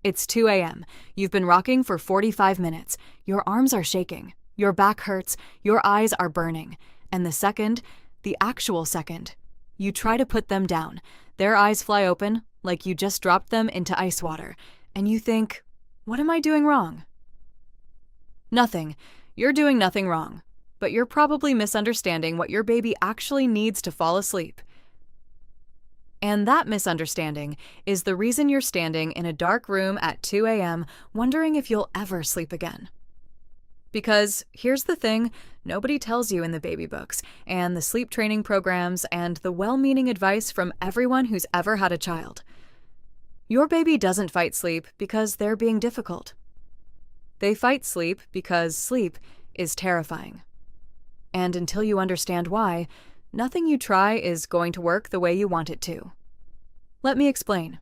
It's 2 a.m. You've been rocking for 45 minutes. Your arms are shaking. Your back hurts. Your eyes are burning. And the actual second, you try to put them down. Their eyes fly open like you just dropped them into ice water. And you think, what am I doing wrong? Nothing. You're doing nothing wrong. But you're probably misunderstanding what your baby actually needs to fall asleep. And that misunderstanding is the reason you're standing in a dark room at 2 a.m. wondering if you'll ever sleep again. Because here's the thing, nobody tells you in the baby books, and the sleep training programs, and the well-meaning advice from everyone who's ever had a child. Your baby doesn't fight sleep because they're being difficult. They fight sleep because sleep is terrifying. And until you understand why, nothing you try is going to work the way you want it to. Let me explain.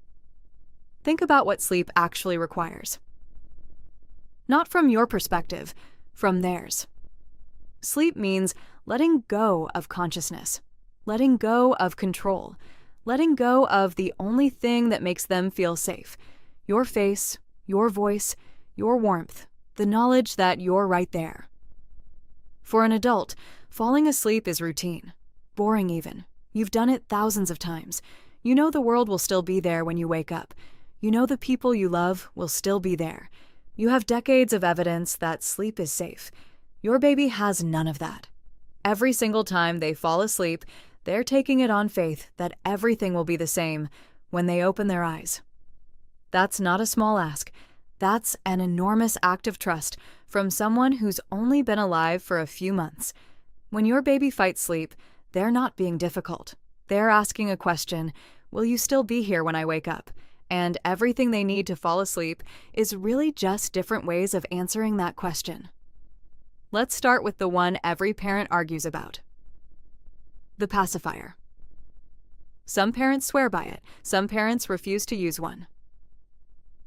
Think about what sleep actually requires. Not from your perspective, from theirs. Sleep means letting go of consciousness, letting go of control, letting go of the only thing that makes them feel safe. Your face, your voice, your warmth, the knowledge that you're right there. For an adult, falling asleep is routine. Boring even. You've done it thousands of times. You know the world will still be there when you wake up. You know the people you love will still be there. You have decades of evidence that sleep is safe. Your baby has none of that. Every single time they fall asleep, they're taking it on faith that everything will be the same when they open their eyes. That's not a small ask. That's an enormous act of trust from someone who's only been alive for a few months. When your baby fights sleep, they're not being difficult. They're asking a question, will you still be here when I wake up? And everything they need to fall asleep is really just different ways of answering that question. Let's start with the one every parent argues about. The pacifier. Some parents swear by it. Some parents refuse to use one.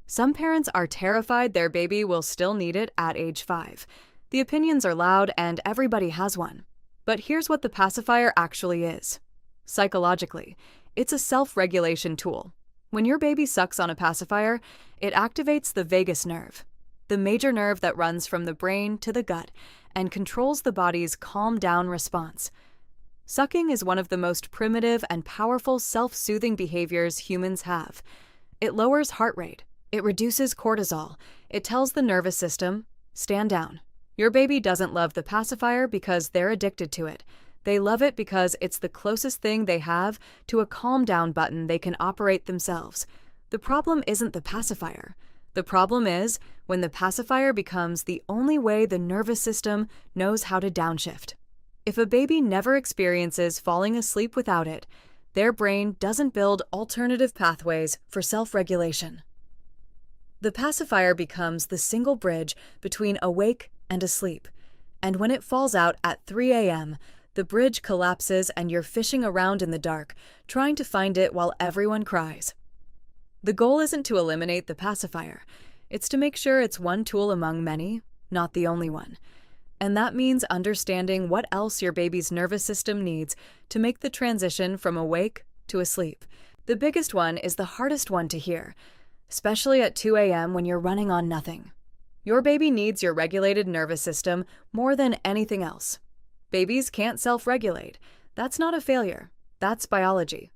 Some parents are terrified their baby will still need it at age 5. The opinions are loud and everybody has one. But here's what the pacifier actually is. Psychologically, it's a self-regulation tool. When your baby sucks on a pacifier, it activates the vagus nerve, the major nerve that runs from the brain to the gut and controls the body's calm-down response. Sucking is one of the most primitive and powerful self-soothing behaviors humans have. It lowers heart rate. It reduces cortisol. It tells the nervous system, stand down. Your baby doesn't love the pacifier because they're addicted to it. They love it because it's the closest thing they have to a calm down button they can operate themselves. The problem isn't the pacifier. The problem is when the pacifier becomes the only way the nervous system knows how to downshift. If a baby never experiences falling asleep without it, their brain doesn't build alternative pathways for self-regulation. The pacifier becomes the single bridge between awake and asleep, and when it falls out at 3 a.m., the bridge collapses and you're fishing around in the dark, trying to find it while everyone cries. The goal isn't to eliminate the pacifier. It's to make sure it's one tool among many, not the only one. And that means understanding what else your baby's nervous system needs to make the transition from awake to asleep. The biggest one is the hardest one to hear, especially at 2 a.m. when you're running on nothing. Your baby needs your regulated nervous system more than anything else. Babies can't self-regulate. That's not a failure. That's biology.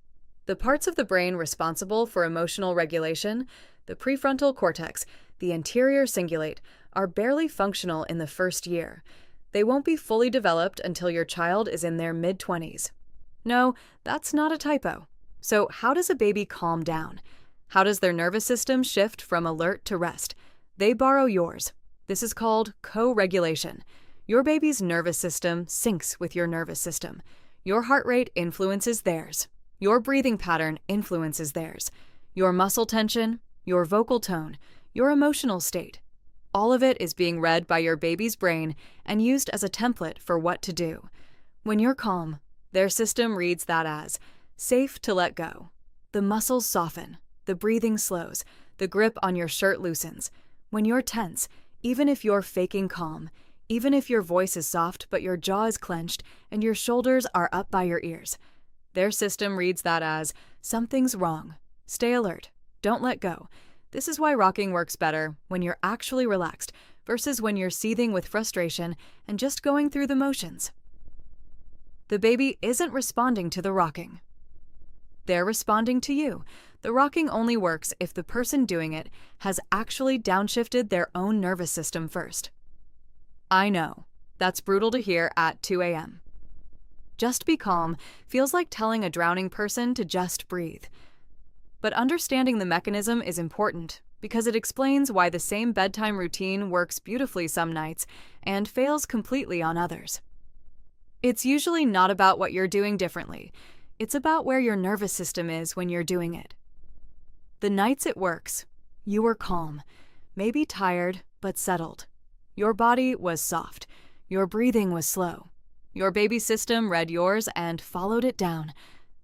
The parts of the brain responsible for emotional regulation, the prefrontal cortex, the anterior cingulate, are barely functional in the first year. They won't be fully developed until your child is in their mid-20s. No, that's not a typo. So how does a baby calm down? How does their nervous system shift from alert to rest? They borrow yours. This is called co-regulation. Your baby's nervous system syncs with your nervous system. Your heart rate influences theirs. Your breathing pattern influences theirs. Your muscle tension, your vocal tone, your emotional state. All of it is being read by your baby's brain and used as a template for what to do. When you're calm, their system reads that as safe to let go. The muscles soften, the breathing slows, the grip on your shirt loosens. When you're tense, even if you're faking calm, even if your voice is soft but your jaw is clenched and your shoulders are up by your ears, their system reads that as something's wrong. Stay alert. Don't let go. This is why rocking works better when you're actually relaxed versus when you're seething with frustration and just going through the motions. The baby isn't responding to the rocking. They're responding to you. The rocking only works if the person doing it has actually downshifted their own nervous system first. I know, that's brutal to hear at 2 a.m. Just be calm feels like telling a drowning person to just breathe. But understanding the mechanism is important because it explains why the same bedtime routine works beautifully some nights and fails completely on others. It's usually not about what you're doing differently. It's about where your nervous system is when you're doing it. The nights it works, you were calm, maybe tired, but settled. Your body was soft. Your breathing was slow. Your baby system read yours and followed it down.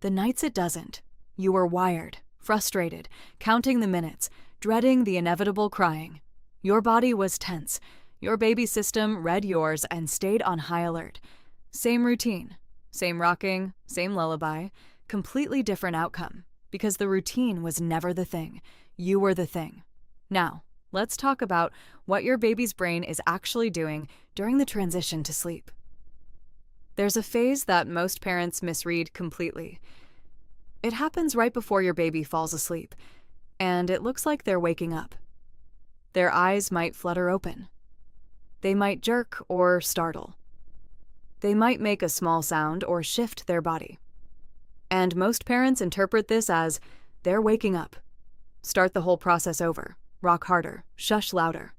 The nights it doesn't, you were wired, frustrated, counting the minutes, dreading the inevitable crying. Your body was tense. Your baby system read yours and stayed on high alert. Same routine, same rocking, same lullaby, completely different outcome, because the routine was never the thing. You were the thing. Now, let's talk about what your baby's brain is actually doing during the transition to sleep. There's a phase that most parents misread completely. It happens right before your baby falls asleep, and it looks like they're waking up. Their eyes might flutter open. They might jerk or startle. They might make a small sound or shift their body. And most parents interpret this as, they're waking up. Start the whole process over. Rock harder. Shush louder.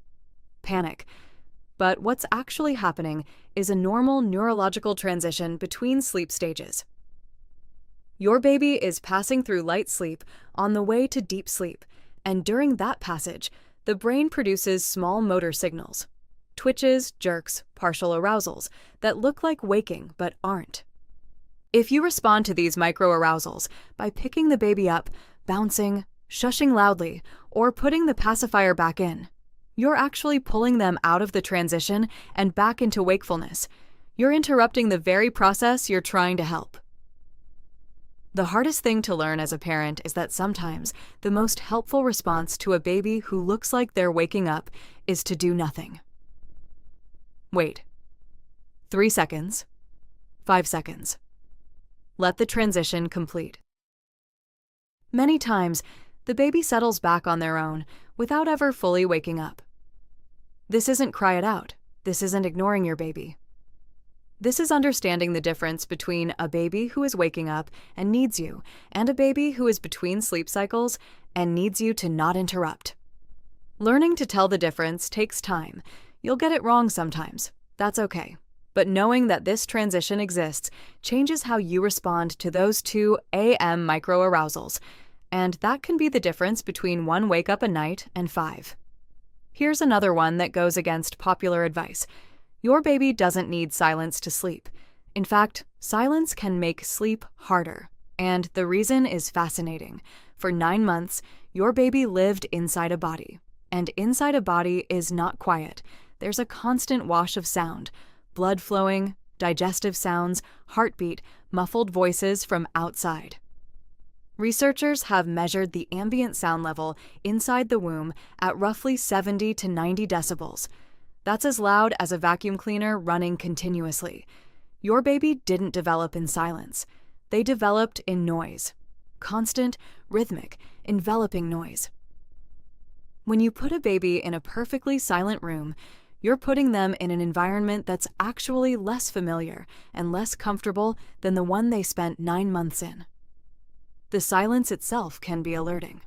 Panic. But what's actually happening is a normal neurological transition between sleep stages. Your baby is passing through light sleep on the way to deep sleep, and during that passage, the brain produces small motor signals, twitches, jerks, partial arousals that look like waking but aren't. If you respond to these micro-arousals by picking the baby up, bouncing, shushing loudly, or putting the pacifier back in, you're actually pulling them out of the transition and back into wakefulness. You're interrupting the very process you're trying to help. The hardest thing to learn as a parent is that sometimes the most helpful response to a baby who looks like they're waking up is to do nothing. Wait. 3 seconds. 5 seconds. Let the transition complete. Many times, the baby settles back on their own without ever fully waking up. This isn't cry it out. This isn't ignoring your baby. This is understanding the difference between a baby who is waking up and needs you, and a baby who is between sleep cycles and needs you to not interrupt. Learning to tell the difference takes time. You'll get it wrong sometimes. That's okay. But knowing that this transition exists changes how you respond to those 2 a.m. micro-arousals, and that can be the difference between 1 wake-up a night and 5. Here's another one that goes against popular advice. Your baby doesn't need silence to sleep. In fact, silence can make sleep harder, and the reason is fascinating. For 9 months, your baby lived inside a body, and inside a body is not quiet. There's a constant wash of sound, blood flowing, digestive sounds, heartbeat, muffled voices from outside. Researchers have measured the ambient sound level inside the womb at roughly 70 to 90 decibels. That's as loud as a vacuum cleaner running continuously. Your baby didn't develop in silence. They developed in noise. Constant, rhythmic, enveloping noise. When you put a baby in a perfectly silent room, you're putting them in an environment that's actually less familiar and less comfortable than the one they spent 9 months in. The silence itself can be alerting.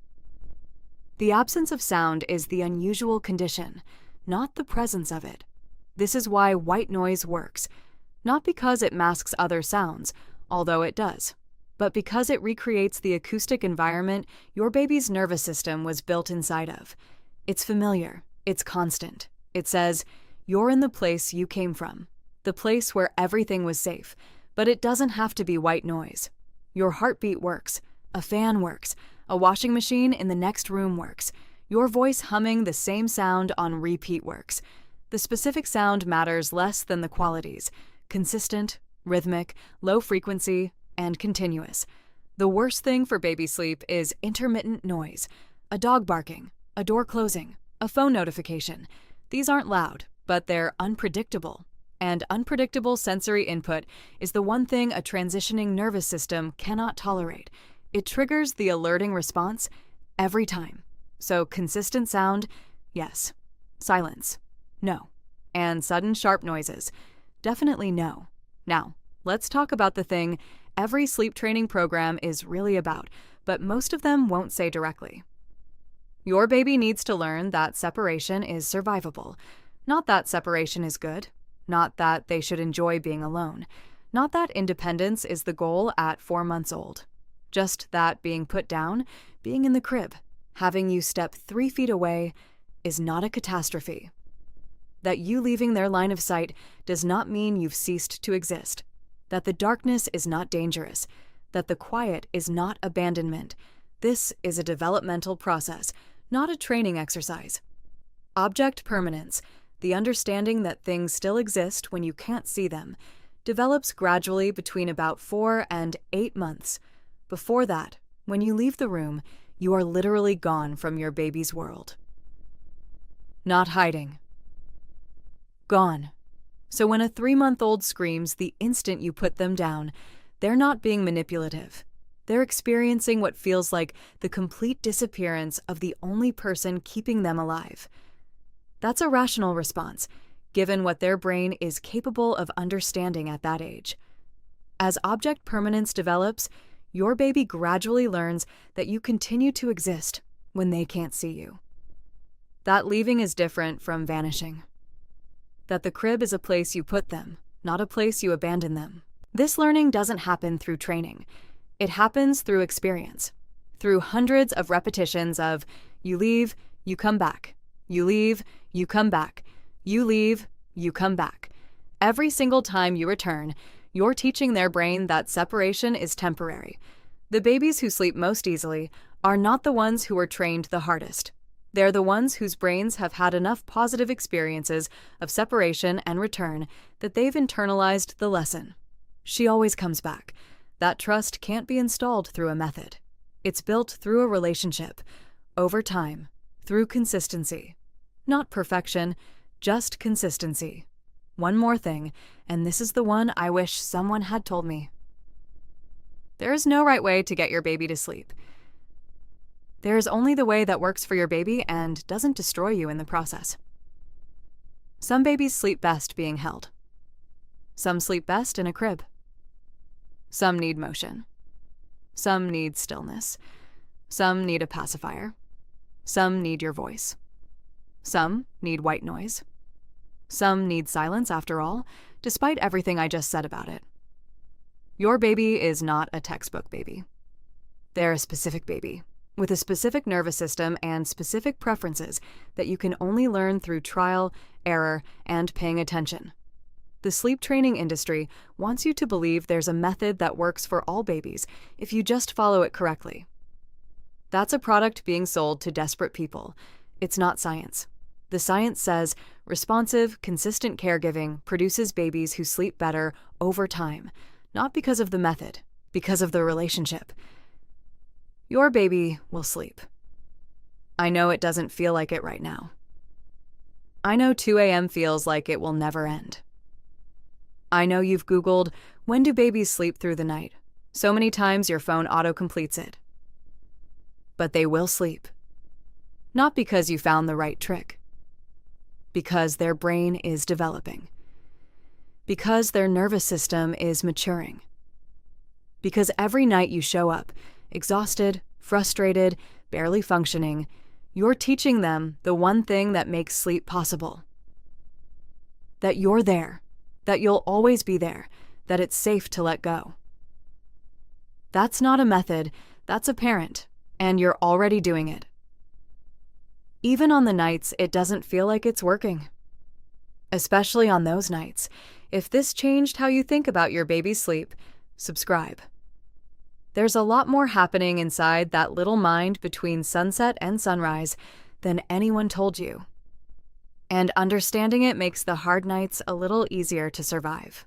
The absence of sound is the unusual condition, not the presence of it. This is why white noise works, not because it masks other sounds, although it does, but because it recreates the acoustic environment your baby's nervous system was built inside of. It's familiar, it's constant. It says, you're in the place you came from, the place where everything was safe, but it doesn't have to be white noise. Your heartbeat works, a fan works, a washing machine in the next room works, your voice humming the same sound on repeat works. The specific sound matters less than the qualities, consistent, rhythmic, low frequency, and continuous. The worst thing for baby sleep is intermittent noise, a dog barking, a door closing, a phone notification. These aren't loud, but they're unpredictable. And unpredictable sensory input is the one thing a transitioning nervous system cannot tolerate. It triggers the alerting response every time. So consistent sound, yes. Silence, no. And sudden sharp noises, definitely no. Now, let's talk about the thing every sleep training program is really about, but most of them won't say directly. Your baby needs to learn that separation is survivable. Not that separation is good. Not that they should enjoy being alone. Not that independence is the goal at 4 months old. Just that being put down, being in the crib, having you step 3 feet away, is not a catastrophe. That you leaving their line of sight does not mean you've ceased to exist. That the darkness is not dangerous. That the quiet is not abandonment. This is a developmental process, not a training exercise. Object permanence, the understanding that things still exist when you can't see them, develops gradually between about 4 and 8 months. Before that, when you leave the room, you are literally gone from your baby's world. Not hiding. Gone. So when a 3-month-old screams the instant you put them down, they're not being manipulative. They're experiencing what feels like the complete disappearance of the only person keeping them alive. That's a rational response, given what their brain is capable of understanding at that age. As object permanence develops, your baby gradually learns that you continue to exist when they can't see you. That leaving is different from vanishing. That the crib is a place you put them, not a place you abandon them. This learning doesn't happen through training. It happens through experience, through hundreds of repetitions of you leave, you come back, you leave, you come back, you leave, you come back. Every single time you return, you're teaching their brain that separation is temporary. The babies who sleep most easily are not the ones who were trained the hardest. They're the ones whose brains have had enough positive experiences of separation and return that they've internalized the lesson. She always comes back. That trust can't be installed through a method. It's built through a relationship, over time, through consistency. Not perfection, just consistency. One more thing, and this is the one I wish someone had told me. There is no right way to get your baby to sleep. There is only the way that works for your baby and doesn't destroy you in the process. Some babies sleep best being held. Some sleep best in a crib. Some need motion. Some need stillness. Some need a pacifier. Some need your voice. Some need white noise. Some need silence after all, despite everything I just said about it. Your baby is not a textbook baby. They're a specific baby, with a specific nervous system and specific preferences that you can only learn through trial, error, and paying attention. The sleep training industry wants you to believe there's a method that works for all babies if you just follow it correctly. That's a product being sold to desperate people. It's not science. The science says responsive, consistent caregiving produces babies who sleep better over time, not because of the method, because of the relationship. Your baby will sleep. I know it doesn't feel like it right now. I know 2 a.m. feels like it will never end. I know you've Googled, when do babies sleep through the night? So many times your phone auto-completes it. But they will sleep. Not because you found the right trick. Because their brain is developing. Because their nervous system is maturing. Because every night you show up, exhausted, frustrated, barely functioning, you're teaching them the one thing that makes sleep possible. That you're there, that you'll always be there, that it's safe to let go. That's not a method, that's a parent, and you're already doing it. Even on the nights it doesn't feel like it's working. Especially on those nights. If this changed how you think about your baby's sleep, subscribe. There's a lot more happening inside that little mind between sunset and sunrise than anyone told you. And understanding it makes the hard nights a little easier to survive.